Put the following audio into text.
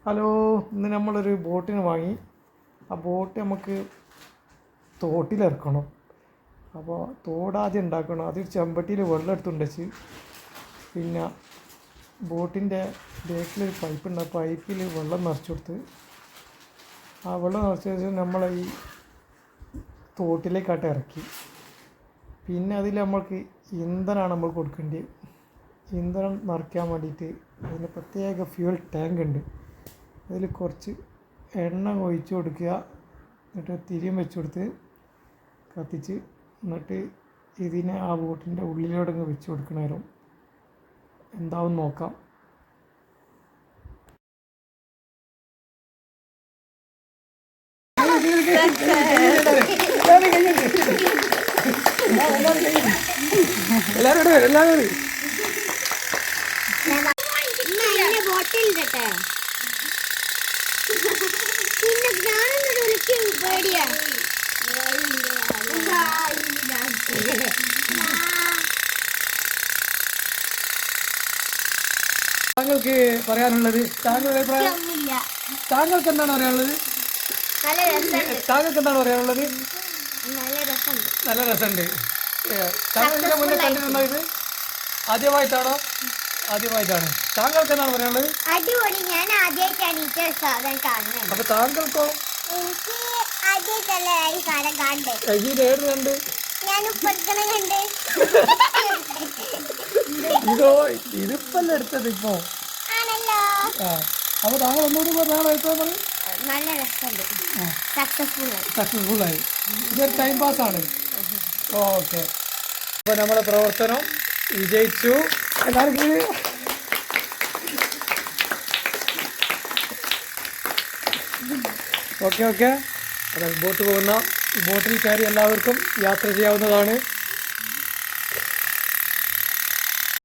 Hello, ഇന്ന് നമ്മളൊരു ബോട്ടിന് വാങ്ങി. ആ ബോട്ട് നമുക്ക് തോട്ടിലിറക്കണം. അപ്പോൾ തോടാദ്യം ഉണ്ടാക്കണം. ആദ്യം ചെമ്പട്ടിയിൽ വെള്ളം എടുത്തുണ്ടെച്ച്, പിന്നെ ബോട്ടിൻ്റെ ബേക്കിലൊരു പൈപ്പുണ്ട്. ആ പൈപ്പിൽ വെള്ളം നിറച്ച് കൊടുത്ത്, ആ വെള്ളം നിറച്ച ശേഷം നമ്മളെ ഈ തോട്ടിലേക്കാട്ട് ഇറക്കി. പിന്നെ അതിൽ നമ്മൾക്ക് ഇന്ധനമാണ് നമ്മൾ കൊടുക്കേണ്ടത്. ഇന്ധനം നിറയ്ക്കാൻ വേണ്ടിയിട്ട് അതിന് പ്രത്യേക ഫ്യൂൽ ടാങ്ക് ഉണ്ട്. അതിൽ കുറച്ച് എണ്ണ ഒഴിച്ച് കൊടുക്കുക, എന്നിട്ട് തിരിയും വെച്ച് കൊടുത്ത് കത്തിച്ച്, എന്നിട്ട് ഇതിനെ ആ ബോട്ടിൻ്റെ ഉള്ളിലോടങ്ങ് വെച്ച് കൊടുക്കണേരം എന്താവും നോക്കാം. എല്ലാവരും താങ്കൾക്ക് പറയാനുള്ളത്? താങ്കൾക്ക് എന്താണ് പറയാനുള്ളത്? താങ്കൾക്ക് എന്താണ് പറയാനുള്ളത്? നല്ല രസമുണ്ട്. താങ്കൾ ഇതിനെ മുന്നേ കണ്ടിട്ടുണ്ടോ? ഇത് ആദ്യമായിട്ടാണോ? ആദ്യമായിട്ടാണ്. താങ്കൾക്ക് എന്താണ് പറയാനുള്ളത്? അടിപൊളി. ഞാൻ ആദ്യമായിട്ടാണ് ഈ സാധനം കാണുന്നത്. അപ്പൊ താങ്കൾക്കോ? എനിക്ക് ആദ്യമായിട്ടല്ല ഈ സാധനം കാണണ്ടേ. ഏത് കണ്ട്? ഞാൻ ഉപ്പക്കണ കണ്ട്. ഇതോ ഇതിപ്പല്ല എടുത്തത് ഇപ്പോ ആണല്ലോ. അപ്പൊ താങ്കൾ ഒന്നുകൂടി താങ്കൾ എടുത്തത് നല്ല രസമുണ്ട്. സക്സസ്ഫുൾ ആയി. ഇതൊരു ടൈം പാസ് ആണ്. ഓക്കെ, അപ്പൊ നമ്മുടെ പ്രവർത്തനം വിജയിച്ചു. എല്ലാവർക്കും ഓക്കെ. അതായത് ബോട്ട് പോകുന്ന ബോട്ടിൽ കയറി എല്ലാവർക്കും യാത്ര ചെയ്യാവുന്നതാണ്.